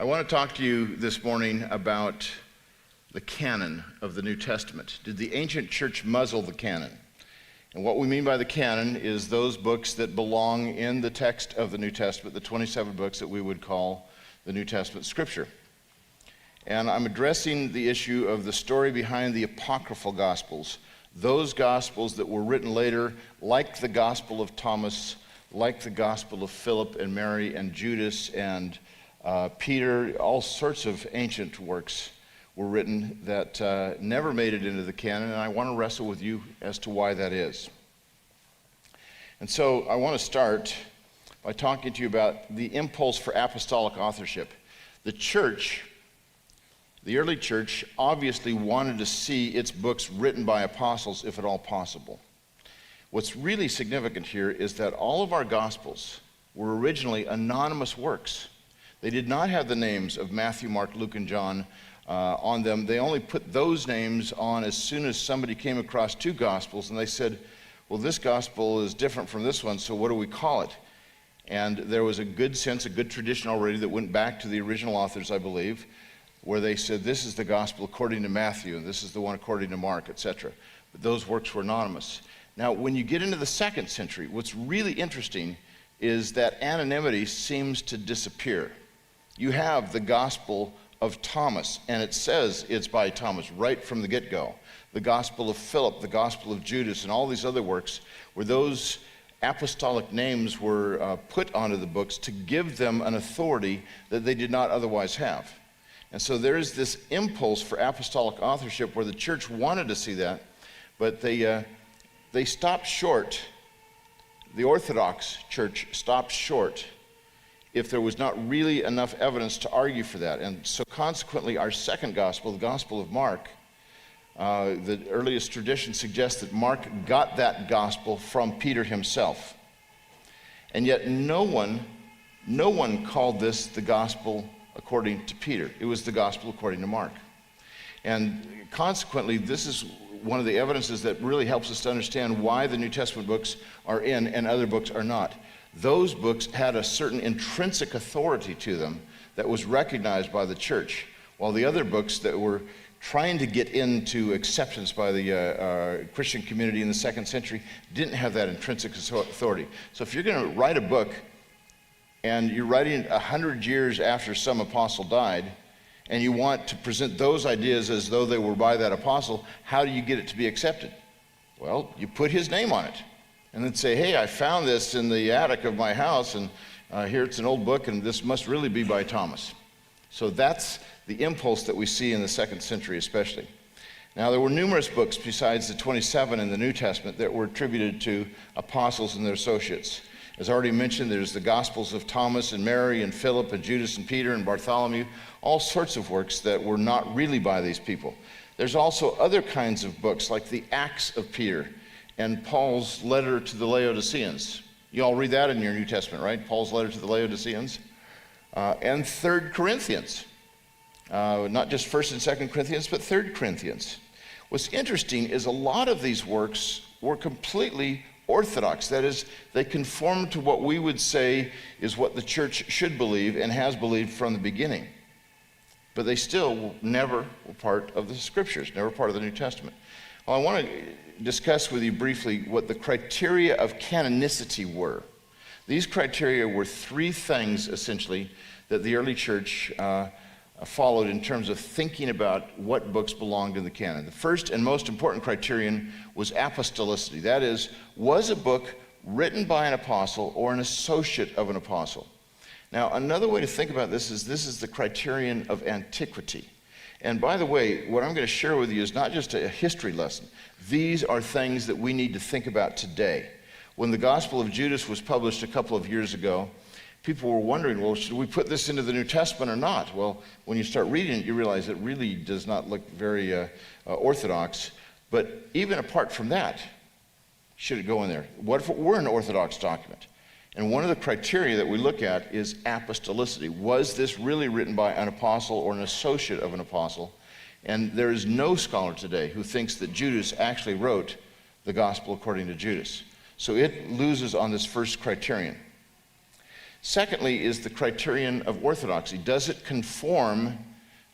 I want to talk to you this morning about the canon of the New Testament. Did the ancient church muzzle the canon? And what we mean by the canon is those books that belong in the text of the New Testament, the 27 books that we would call the New Testament Scripture. And I'm addressing the issue of the story behind the apocryphal Gospels, those Gospels that were written later, like the Gospel of Thomas, like the Gospel of Philip and Mary and Judas and Peter. All sorts of ancient works were written that never made it into the canon, and I want to wrestle with you as to why that is. And so I want to start by talking to you about the impulse for apostolic authorship. The church, the early church, obviously wanted to see its books written by apostles, if at all possible. What's really significant here is that all of our Gospels were originally anonymous works. They did not have the names of Matthew, Mark, Luke, and John on them. They only put those names on as soon as somebody came across two Gospels and they said, well, this Gospel is different from this one, so what do we call it? And there was a good sense, a good tradition already that went back to the original authors, I believe, where they said, this is the Gospel according to Matthew, and this is the one according to Mark, etc. But those works were anonymous. Now, when you get into the second century, what's really interesting is that anonymity seems to disappear. You have the Gospel of Thomas, and it says it's by Thomas right from the get-go. The Gospel of Philip, the Gospel of Judas, and all these other works where those apostolic names were put onto the books to give them an authority that they did not otherwise have. And so there is this impulse for apostolic authorship where the church wanted to see that, but they stopped short. The Orthodox Church stopped short if there was not really enough evidence to argue for that. And so consequently, our second gospel, the Gospel of Mark, the earliest tradition suggests that Mark got that gospel from Peter himself. And yet no one called this the gospel according to Peter. It was the gospel according to Mark. And consequently, this is one of the evidences that really helps us to understand why the New Testament books are in and other books are not. Those books had a certain intrinsic authority to them that was recognized by the church, while the other books that were trying to get into acceptance by the Christian community in the second century didn't have that intrinsic authority. So if you're going to write a book and you're writing 100 years after some apostle died, and you want to present those ideas as though they were by that apostle, how do you get it to be accepted? Well, you put his name on it. And then say, hey, I found this in the attic of my house, and here it's an old book, and this must really be by Thomas. So that's the impulse that we see in the second century especially. Now, there were numerous books besides the 27 in the New Testament that were attributed to apostles and their associates. As already mentioned, there's the Gospels of Thomas and Mary and Philip and Judas and Peter and Bartholomew, all sorts of works that were not really by these people. There's also other kinds of books like the Acts of Peter and Paul's letter to the Laodiceans. You all read that in your New Testament, right? Paul's letter to the Laodiceans. And 3rd Corinthians. Not just 1st and 2nd Corinthians, but 3rd Corinthians. What's interesting is a lot of these works were completely orthodox. That is, they conform to what we would say is what the church should believe and has believed from the beginning. But they still never were part of the Scriptures, never part of the New Testament. Well, I want to discuss with you briefly what the criteria of canonicity were. These criteria were three things, essentially, that the early church followed in terms of thinking about what books belonged in the canon. The first and most important criterion was apostolicity. That is, was a book written by an apostle or an associate of an apostle? Now, another way to think about this is the criterion of antiquity. And by the way, what I'm going to share with you is not just a history lesson. These are things that we need to think about today. When the Gospel of Judas was published a couple of years ago, people were wondering, well, should we put this into the New Testament or not? Well, when you start reading it, you realize it really does not look very orthodox. But even apart from that, should it go in there? What if it were an orthodox document? And one of the criteria that we look at is apostolicity. Was this really written by an apostle or an associate of an apostle? And there is no scholar today who thinks that Judas actually wrote the gospel according to Judas. So it loses on this first criterion. Secondly is the criterion of orthodoxy. Does it conform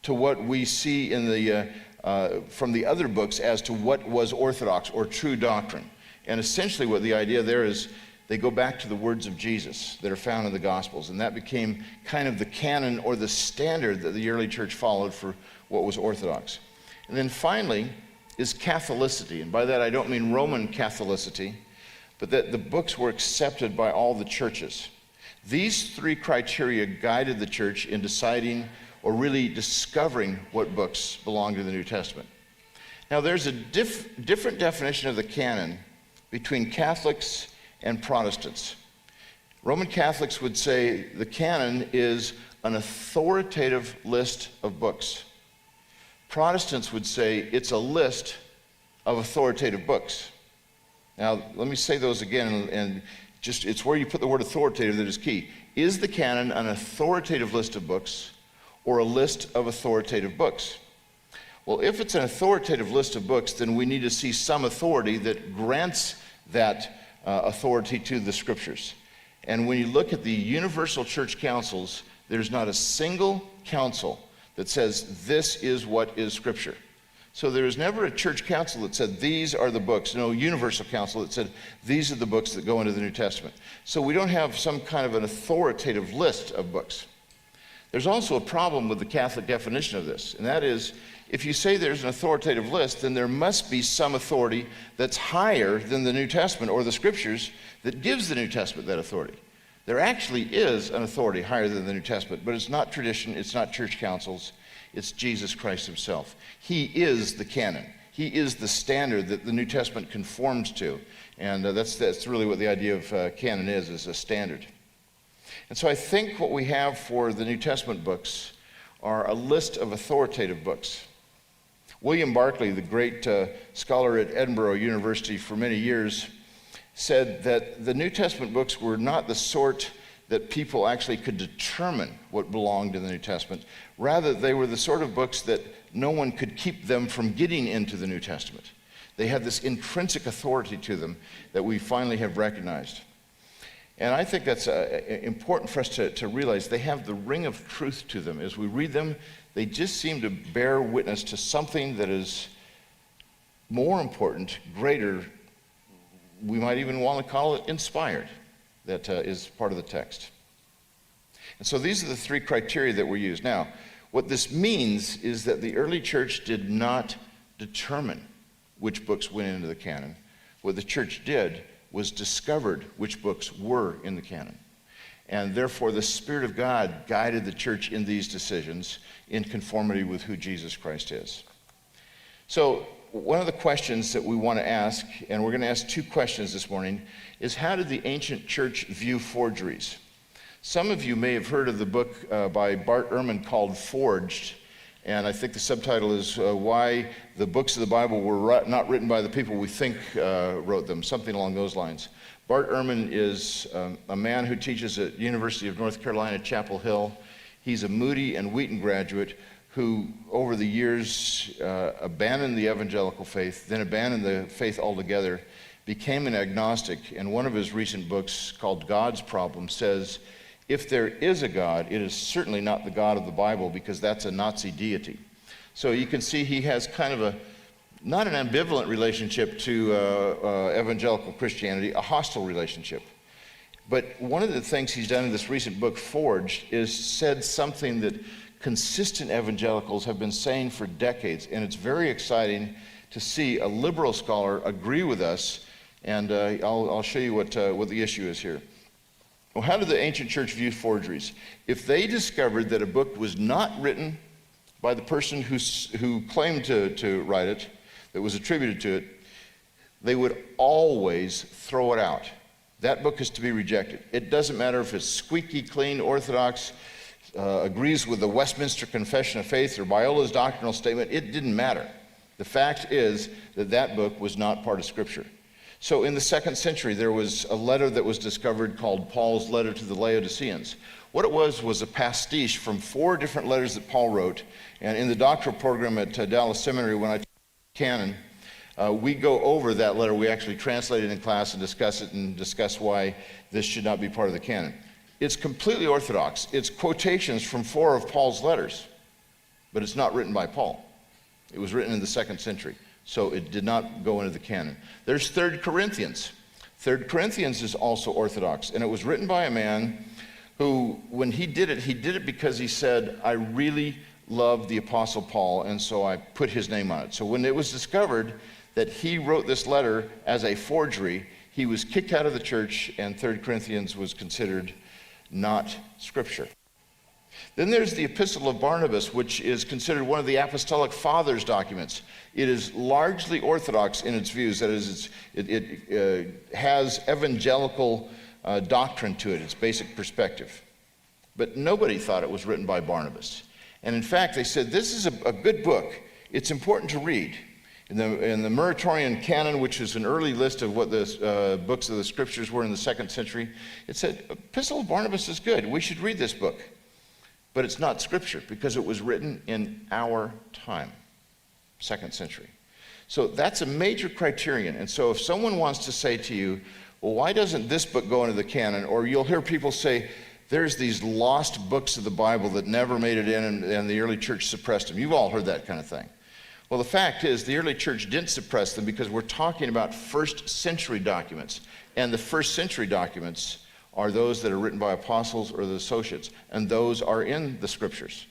to what we see in from the other books as to what was orthodox or true doctrine? And essentially what the idea there is, they go back to the words of Jesus that are found in the Gospels, and that became kind of the canon or the standard that the early church followed for what was orthodox. And then finally is Catholicity, and by that I don't mean Roman Catholicity, but that the books were accepted by all the churches. These three criteria guided the church in deciding or really discovering what books belong to the New Testament. Now there's a different definition of the canon between Catholics and Protestants. Roman Catholics would say the canon is an authoritative list of books. Protestants would say it's a list of authoritative books. Now, let me say those again, and just it's where you put the word authoritative that is key. Is the canon an authoritative list of books or a list of authoritative books? Well, if it's an authoritative list of books, then we need to see some authority that grants that authority to the scriptures. And when you look at the universal church councils, there's not a single council that says this is what is scripture. So there was never a church council that said these are the books, no universal council that said these are the books that go into the New Testament. So we don't have some kind of an authoritative list of books. There's also a problem with the Catholic definition of this, and that is, if you say there's an authoritative list, then there must be some authority that's higher than the New Testament or the Scriptures that gives the New Testament that authority. There actually is an authority higher than the New Testament, but it's not tradition, it's not church councils, it's Jesus Christ himself. He is the canon. He is the standard that the New Testament conforms to, and that's really what the idea of canon is a standard. And so I think what we have for the New Testament books are a list of authoritative books. William Barclay, the great scholar at Edinburgh University for many years, said that the New Testament books were not the sort that people actually could determine what belonged in the New Testament. Rather, they were the sort of books that no one could keep them from getting into the New Testament. They had this intrinsic authority to them that we finally have recognized. And I think that's important for us to realize. They have the ring of truth to them. As we read them, they just seem to bear witness to something that is more important, greater, we might even want to call it inspired, that is part of the text. And so these are the three criteria that were used. Now, what this means is that the early church did not determine which books went into the canon. What the church did was discovered which books were in the canon. And therefore, the Spirit of God guided the church in these decisions in conformity with who Jesus Christ is. So, one of the questions that we want to ask, and we're going to ask two questions this morning, is how did the ancient church view forgeries? Some of you may have heard of the book by Bart Ehrman called Forged, and I think the subtitle is Why the Books of the Bible Were Not Written by the People We Think Wrote Them, something along those lines. Bart Ehrman is a man who teaches at University of North Carolina, Chapel Hill. He's a Moody and Wheaton graduate who, over the years, abandoned the evangelical faith, then abandoned the faith altogether, became an agnostic, and one of his recent books called God's Problem says, if there is a God, it is certainly not the God of the Bible, because that's a Nazi deity. So you can see he has kind of not an ambivalent relationship to evangelical Christianity, a hostile relationship. But one of the things he's done in this recent book, Forged, is said something that consistent evangelicals have been saying for decades, and it's very exciting to see a liberal scholar agree with us, and I'll show you what the issue is here. Well, how did the ancient church view forgeries? If they discovered that a book was not written by the person who claimed to write it, that was attributed to it, they would always throw it out. That book is to be rejected. It doesn't matter if it's squeaky clean, orthodox, agrees with the Westminster Confession of Faith or Biola's doctrinal statement. It didn't matter. The fact is that that book was not part of Scripture. So in the 2nd century, there was a letter that was discovered called Paul's letter to the Laodiceans. What it was a pastiche from 4 different letters that Paul wrote. And in the doctoral program at Dallas Seminary, when I teach canon, we go over that letter. We actually translate it in class and discuss it and discuss why this should not be part of the canon. It's completely orthodox. It's quotations from 4 of Paul's letters, but it's not written by Paul. It was written in the 2nd century, so it did not go into the canon. There's 3 Corinthians. 3 Corinthians is also orthodox, and it was written by a man who, when he did it because he said, I really love the Apostle Paul, and so I put his name on it. So when it was discovered that he wrote this letter as a forgery, he was kicked out of the church, and 3 Corinthians was considered not scripture. Then there's the Epistle of Barnabas, which is considered one of the Apostolic Fathers' documents. It is largely orthodox in its views. That is, it has evangelical doctrine to it, its basic perspective. But nobody thought it was written by Barnabas. And in fact, they said, this is a good book. It's important to read. In the Muratorian canon, which is an early list of what the books of the scriptures were in the 2nd century, it said, Epistle of Barnabas is good. We should read this book. But it's not scripture because it was written in our time, 2nd century. So that's a major criterion. And so if someone wants to say to you, well, why doesn't this book go into the canon? Or you'll hear people say, there's these lost books of the Bible that never made it in and the early church suppressed them. You've all heard that kind of thing. Well, the fact is the early church didn't suppress them because we're talking about 1st century documents. And the 1st century documents are those that are written by apostles or the associates, and those are in the scriptures.